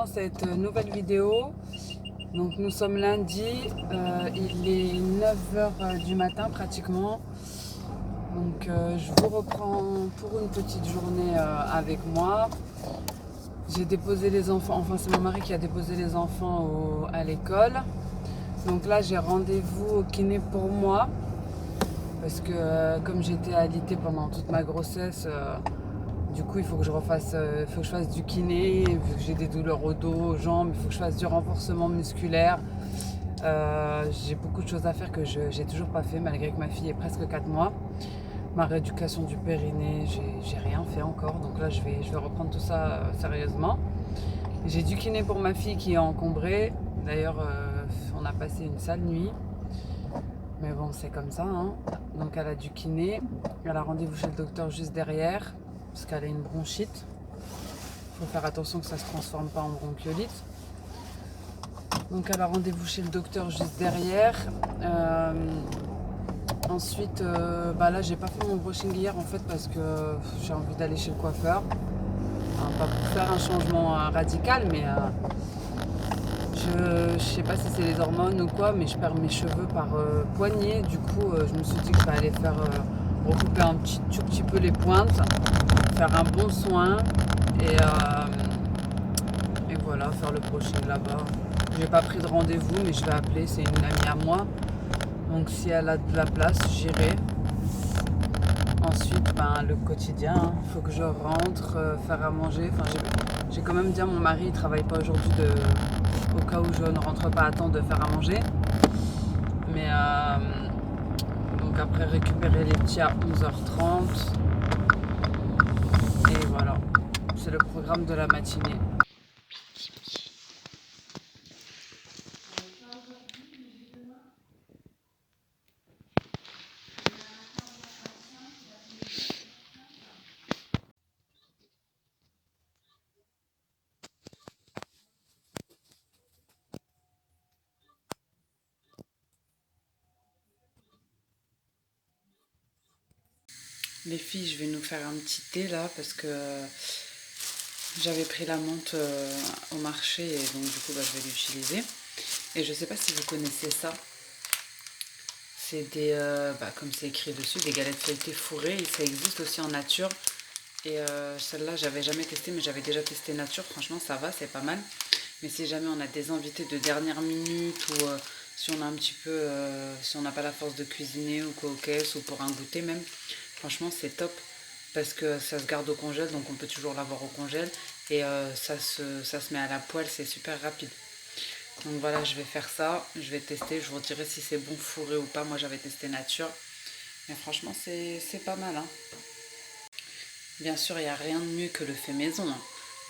dans cette nouvelle vidéo. Donc nous sommes lundi, il est 9h du matin pratiquement. Donc je vous reprends pour une petite journée avec moi. J'ai déposé les enfants, enfin c'est mon mari qui a déposé les enfants à l'école. Donc là j'ai rendez-vous au kiné pour moi. Parce que comme j'étais alitée pendant toute ma grossesse, du coup il faut que je fasse du kiné, vu que j'ai des douleurs au dos, aux jambes, il faut que je fasse du renforcement musculaire. J'ai beaucoup de choses à faire que j'ai toujours pas fait malgré que ma fille ait presque 4 mois. Ma rééducation du périnée, j'ai rien fait encore, donc là je vais reprendre tout ça sérieusement. J'ai du kiné pour ma fille qui est encombrée. D'ailleurs on a passé une sale nuit. Mais bon, c'est comme ça, hein. Donc elle a du kiné, elle a rendez-vous chez le docteur juste derrière, parce qu'elle a une bronchite. Il faut faire attention que ça ne se transforme pas en bronchiolite. Donc elle a rendez-vous chez le docteur juste derrière. Ensuite, là j'ai pas fait mon brushing hier en fait parce que j'ai envie d'aller chez le coiffeur. Pas pour faire un changement radical, mais je sais pas si c'est les hormones ou quoi, mais je perds mes cheveux par poignée. Du coup, je me suis dit que je vais aller faire recouper tout petit peu les pointes, faire un bon soin et voilà, faire le brushing là-bas. J'ai pas pris de rendez-vous, mais je vais appeler, c'est une amie à moi. Donc si elle a de la place, j'irai. Ensuite, le quotidien, il faut que je rentre, faire à manger. Enfin, j'ai quand même dit à mon mari, il travaille pas aujourd'hui, au cas où je ne rentre pas à temps, de faire à manger. Mais donc après récupérer les petits à 11h30. Et voilà, c'est le programme de la matinée. Les filles, je vais nous faire un petit thé là parce que j'avais pris la menthe au marché et donc du coup je vais l'utiliser. Et je sais pas si vous connaissez ça. C'est des, comme c'est écrit dessus, des galettes feuilletées fourrées. Et ça existe aussi en nature. Et celle-là, j'avais jamais testé, mais j'avais déjà testé nature. Franchement, ça va, c'est pas mal. Mais si jamais on a des invités de dernière minute ou si on a un petit peu, si on n'a pas la force de cuisiner ou quoi aux caisses ou pour un goûter même, franchement, c'est top parce que ça se garde au congèle, donc on peut toujours l'avoir au congèle et ça se met à la poêle, c'est super rapide. Donc voilà, je vais faire ça, je vais tester, je vous dirai si c'est bon fourré ou pas. Moi, j'avais testé nature, mais franchement, c'est pas mal, hein. Bien sûr, il n'y a rien de mieux que le fait maison, hein.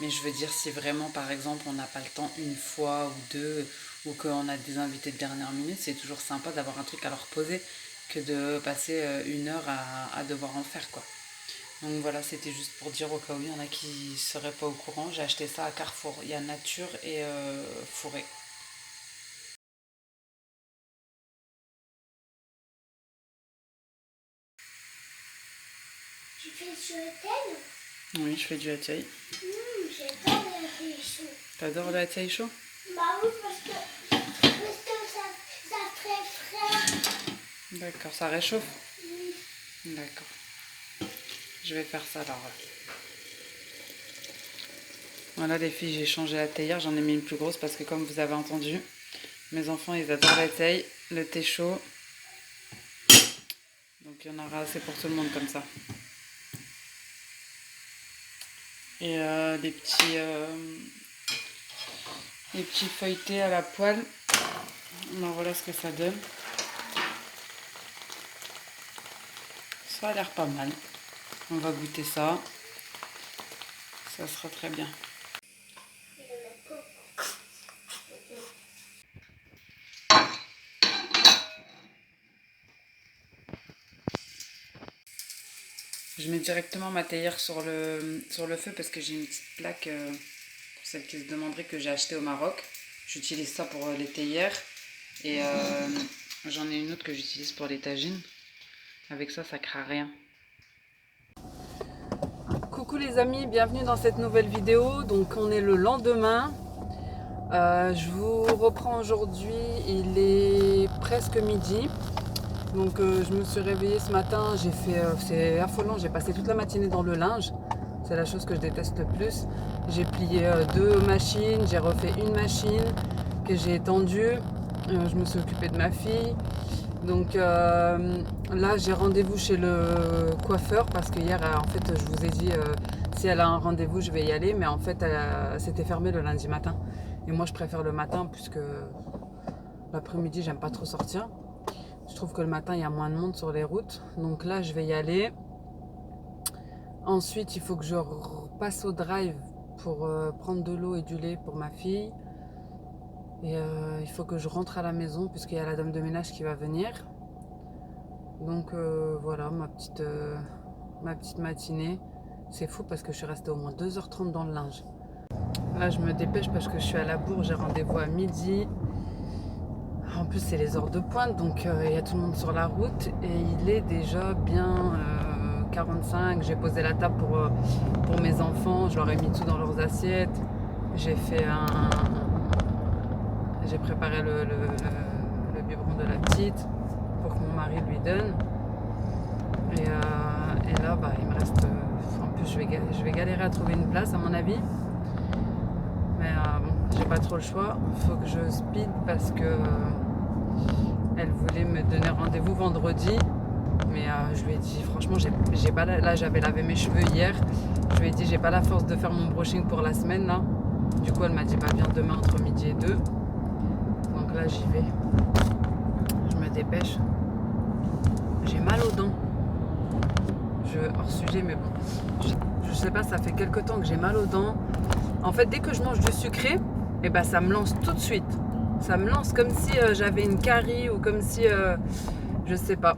Mais je veux dire, si vraiment, par exemple, on n'a pas le temps une fois ou deux, ou qu'on a des invités de dernière minute, c'est toujours sympa d'avoir un truc à leur poser que de passer une heure à devoir en faire, quoi. Donc voilà, c'était juste pour dire au cas où il y en a qui ne seraient pas au courant. J'ai acheté ça à Carrefour. Il y a nature et fourré. Tu fais du hôtel? Oui, je fais du hatay. J'adore le hôtel chaud. T'adores le hatay chaud? Bah oui, parce que ça fait frais. D'accord, ça réchauffe? D'accord. Je vais faire ça alors. Voilà les filles, j'ai changé la théière, j'en ai mis une plus grosse parce que comme vous avez entendu, mes enfants ils adorent la thaï, le thé chaud. Donc il y en aura assez pour tout le monde comme ça. Et les petits feuilletés à la poêle. Voilà ce que ça donne. Ça a l'air pas mal. On va goûter ça. Ça sera très bien. Je mets directement ma théière sur le feu parce que j'ai une petite plaque, pour celles qui se demanderaient, que j'ai acheté au Maroc. J'utilise ça pour les théières et j'en ai une autre que j'utilise pour les tagines. Avec ça, ça craint rien. Coucou les amis, bienvenue dans cette nouvelle vidéo. Donc on est le lendemain. Je vous reprends aujourd'hui, il est presque midi. Donc je me suis réveillée ce matin, j'ai fait, c'est affolant, j'ai passé toute la matinée dans le linge. C'est la chose que je déteste le plus. J'ai plié 2 machines, j'ai refait une machine que j'ai étendue. Je me suis occupée de ma fille. Donc là j'ai rendez-vous chez le coiffeur parce que hier en fait je vous ai dit si elle a un rendez-vous je vais y aller, mais en fait c'était fermé le lundi matin. Et moi je préfère le matin puisque l'après-midi j'aime pas trop sortir. Je trouve que le matin il y a moins de monde sur les routes. Donc là je vais y aller. Ensuite il faut que je passe au drive pour prendre de l'eau et du lait pour ma fille. Et il faut que je rentre à la maison puisqu'il y a la dame de ménage qui va venir. Donc voilà ma petite matinée. C'est fou parce que je suis restée au moins 2h30 dans le linge. Là je me dépêche parce que je suis à la bourre, j'ai rendez-vous à midi. En plus c'est les heures de pointe donc il y a tout le monde sur la route et il est déjà bien 45. J'ai posé la table pour mes enfants, je leur ai mis tout dans leurs assiettes. J'ai fait j'ai préparé le biberon de la petite pour que mon mari lui donne. Et là, il me reste... en plus, je vais galérer à trouver une place, à mon avis. Mais bon, j'ai pas trop le choix. Il faut que je speed parce que elle voulait me donner rendez-vous vendredi. Mais je lui ai dit, franchement, j'ai pas là, j'avais lavé mes cheveux hier. Je lui ai dit, j'ai pas la force de faire mon brushing pour la semaine, là. Du coup, elle m'a dit, viens demain entre midi et 2. Donc là j'y vais, je me dépêche. J'ai mal aux dents. Hors sujet mais bon, je sais pas, ça fait quelques temps que j'ai mal aux dents. En fait dès que je mange du sucré, ça me lance tout de suite. Ça me lance comme si j'avais une carie ou comme si, je sais pas.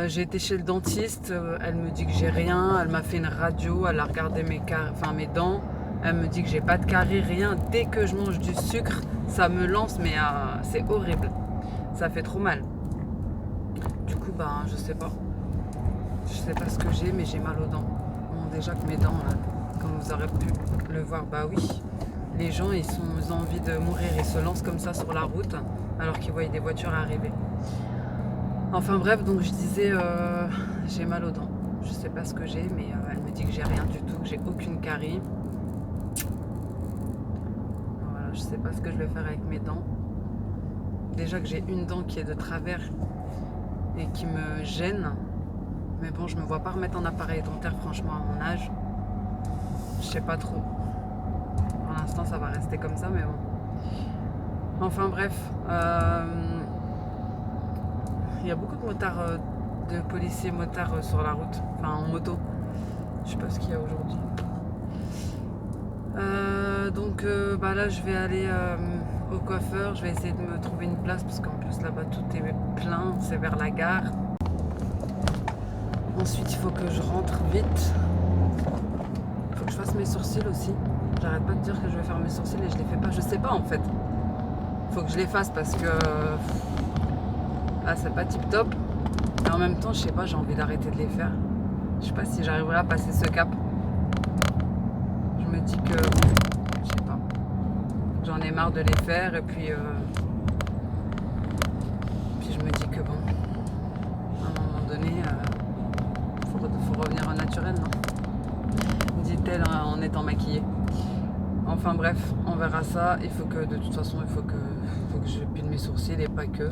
J'ai été chez le dentiste, elle me dit que j'ai rien, elle m'a fait une radio, elle a regardé mes dents. Elle me dit que j'ai pas de carie, rien. Dès que je mange du sucre, ça me lance, mais c'est horrible. Ça fait trop mal. Du coup, je sais pas. Je sais pas ce que j'ai, mais j'ai mal aux dents. Bon, déjà que mes dents, comme vous aurez pu le voir, oui. Les gens, ils ont envie de mourir. Ils se lancent comme ça sur la route, alors qu'ils voient des voitures arriver. Enfin bref, donc je disais, j'ai mal aux dents. Je sais pas ce que j'ai, mais elle me dit que j'ai rien du tout, que j'ai aucune carie. Je sais pas ce que je vais faire avec mes dents. Déjà que j'ai une dent qui est de travers et qui me gêne. Mais bon, je me vois pas remettre en appareil dentaire franchement à mon âge. Je sais pas trop. Pour l'instant ça va rester comme ça mais bon. Enfin bref. Il y a beaucoup de motards, de policiers motards sur la route. Enfin en moto. Je sais pas ce qu'il y a aujourd'hui. Donc là je vais aller au coiffeur, je vais essayer de me trouver une place parce qu'en plus là-bas tout est plein, c'est vers la gare. Ensuite il faut que je rentre vite. Il faut que je fasse mes sourcils aussi. J'arrête pas de dire que je vais faire mes sourcils et je les fais pas, je sais pas en fait. Il faut que je les fasse parce que là c'est pas tip top. Et en même temps je sais pas, j'ai envie d'arrêter de les faire. Je sais pas si j'arriverai à passer ce cap. Je me dis que, je sais pas, j'en ai marre de les faire et puis je me dis que bon, à un moment donné, faut revenir au naturel, non? Dit-elle en étant maquillée. Enfin bref, on verra ça. Il faut que, de toute façon, il faut que je pile mes sourcils et pas que.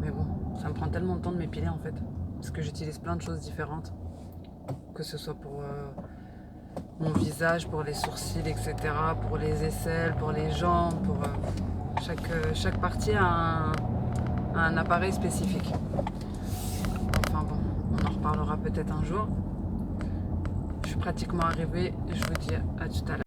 Mais bon, ça me prend tellement de temps de m'épiler en fait, parce que j'utilise plein de choses différentes, que ce soit pour mon visage, pour les sourcils, etc., pour les aisselles, pour les jambes, pour chaque partie a un appareil spécifique. Enfin bon, on en reparlera peut-être un jour. Je suis pratiquement arrivée, je vous dis à tout à l'heure.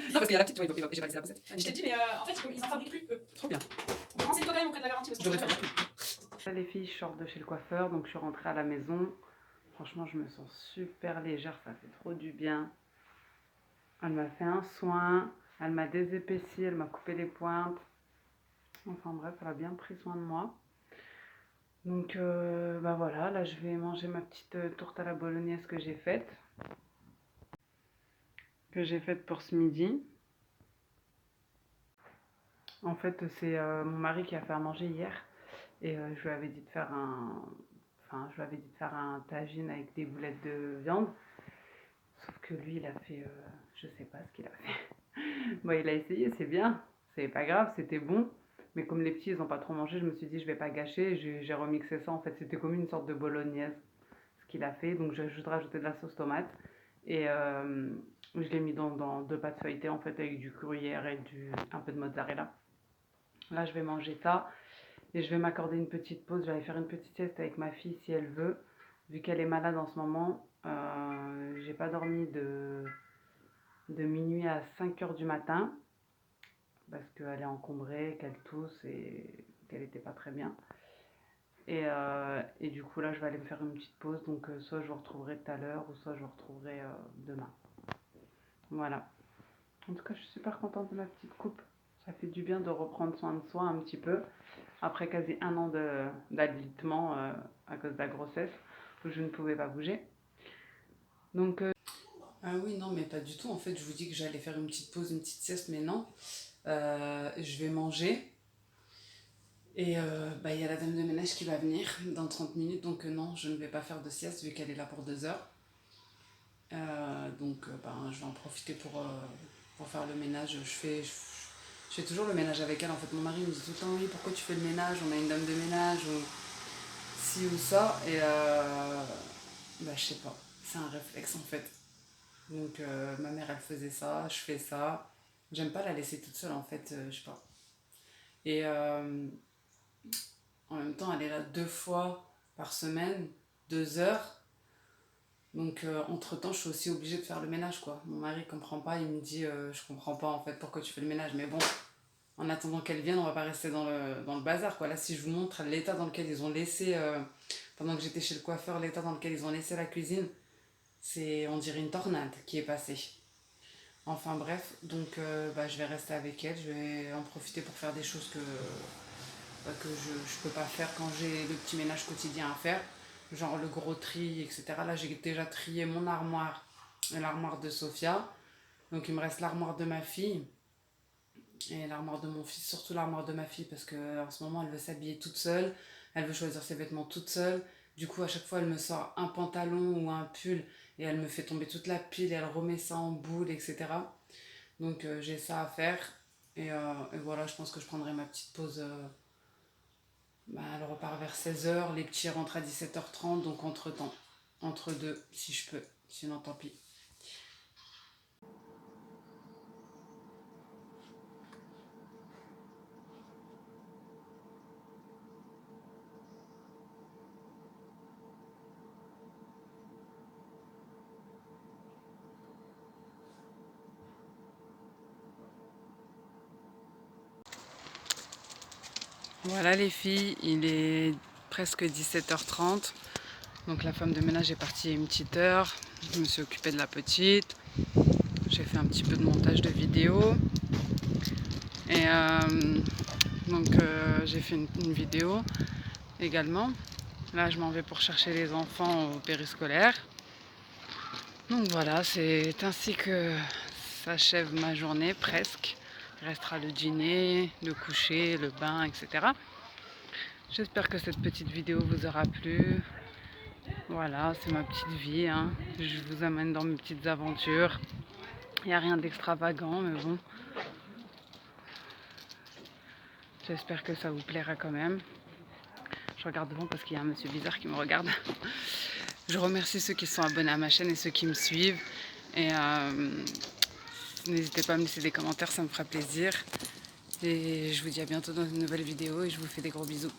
Non, parce qu'il y a la petite, tu vois, j'ai validé la poussette. Je t'ai dit, mais en fait, ils en fabriquent plus, eux. Trop bien. Renseigne-toi quand même auprès de la garantie. Parce que Là, les filles, je sors de chez le coiffeur, donc je suis rentrée à la maison. Franchement, je me sens super légère, ça fait trop du bien. Elle m'a fait un soin, elle m'a désépaissi, elle m'a coupé les pointes. Enfin bref, elle a bien pris soin de moi. Donc bah voilà, là je vais manger ma petite tourte à la bolognaise que j'ai faite. Pour ce midi. En fait, c'est mon mari qui a fait à manger hier. Et je lui avais dit de faire un tagine avec des boulettes de viande. Sauf que lui, il a fait, je sais pas ce qu'il a fait. Bon, il a essayé, c'est bien, c'est pas grave, c'était bon. Mais comme les petits, ils ont pas trop mangé, je me suis dit, je vais pas gâcher. J'ai remixé ça, en fait, c'était comme une sorte de bolognaise, ce qu'il a fait. Donc, j'ai juste rajouté de la sauce tomate. Et je l'ai mis dans deux pâtes feuilletées, en fait, avec du gruyère et un peu de mozzarella. Là, je vais manger ça. Et je vais m'accorder une petite pause. Je vais aller faire une petite sieste avec ma fille si elle veut. Vu qu'elle est malade en ce moment, j'ai pas dormi de minuit à 5 h du matin. Parce qu'elle est encombrée, qu'elle tousse et qu'elle était pas très bien. Et du coup, là, je vais aller me faire une petite pause. Donc, soit je vous retrouverai tout à l'heure, ou soit je vous retrouverai demain. Voilà. En tout cas, je suis super contente de ma petite coupe. Ça fait du bien de reprendre soin de soi un petit peu. Après quasi 1 an d'alitement à cause de la grossesse, où je ne pouvais pas bouger. Donc, ah oui, non, mais pas du tout. En fait, je vous dis que j'allais faire une petite pause, une petite sieste, mais non. Je vais manger. Et bah, y a la dame de ménage qui va venir dans 30 minutes. Donc, non, je ne vais pas faire de sieste vu qu'elle est là pour 2 heures. Donc, ben, je vais en profiter pour faire le ménage. Je fais toujours le ménage avec elle. En fait, mon mari me dit tout le temps, oui, pourquoi tu fais le ménage? On a une dame de ménage, ou ci ou ça. Et bah, je sais pas. C'est un réflexe, en fait. Donc, ma mère, elle faisait ça, je fais ça. J'aime pas la laisser toute seule, en fait, je sais pas. Et en même temps, elle est là 2 fois par semaine, 2 heures. Donc, entre-temps, je suis aussi obligée de faire le ménage, quoi. Mon mari comprend pas, il me dit, je comprends pas, en fait, pourquoi tu fais le ménage. Mais bon, en attendant qu'elle vienne, on va pas rester dans le bazar, quoi. Là, si je vous montre l'état dans lequel ils ont laissé, pendant que j'étais chez le coiffeur, l'état dans lequel ils ont laissé la cuisine, on dirait une tornade qui est passée. Enfin bref, donc bah, je vais rester avec elle, je vais en profiter pour faire des choses que je peux pas faire quand j'ai le petit ménage quotidien à faire, genre le gros tri, etc. Là, j'ai déjà trié mon armoire et l'armoire de Sophia, donc il me reste l'armoire de ma fille et l'armoire de mon fils, surtout l'armoire de ma fille, parce qu'en ce moment, elle veut s'habiller toute seule, elle veut choisir ses vêtements toute seule. Du coup, à chaque fois, elle me sort un pantalon ou un pull et elle me fait tomber toute la pile et elle remet ça en boule, etc. Donc, j'ai ça à faire. Et voilà, je pense que je prendrai ma petite pause. Bah, elle repart vers 16 h, les petits rentrent à 17 h 30, donc entre-temps, entre deux, si je peux. Sinon, tant pis. Voilà les filles, il est presque 17 h 30. Donc la femme de ménage est partie une petite heure. Je me suis occupée de la petite. J'ai fait un petit peu de montage de vidéo. Et donc j'ai fait une vidéo également. Là je m'en vais pour chercher les enfants au périscolaire. Donc voilà, c'est ainsi que s'achève ma journée presque. Il restera le dîner, le coucher, le bain, etc. J'espère que cette petite vidéo vous aura plu. Voilà, c'est ma petite vie, hein. Je vous amène dans mes petites aventures. Il n'y a rien d'extravagant, mais bon. J'espère que ça vous plaira quand même. Je regarde devant parce qu'il y a un monsieur bizarre qui me regarde. Je remercie ceux qui sont abonnés à ma chaîne et ceux qui me suivent. Et n'hésitez pas à me laisser des commentaires, ça me fera plaisir. Et je vous dis à bientôt dans une nouvelle vidéo et je vous fais des gros bisous.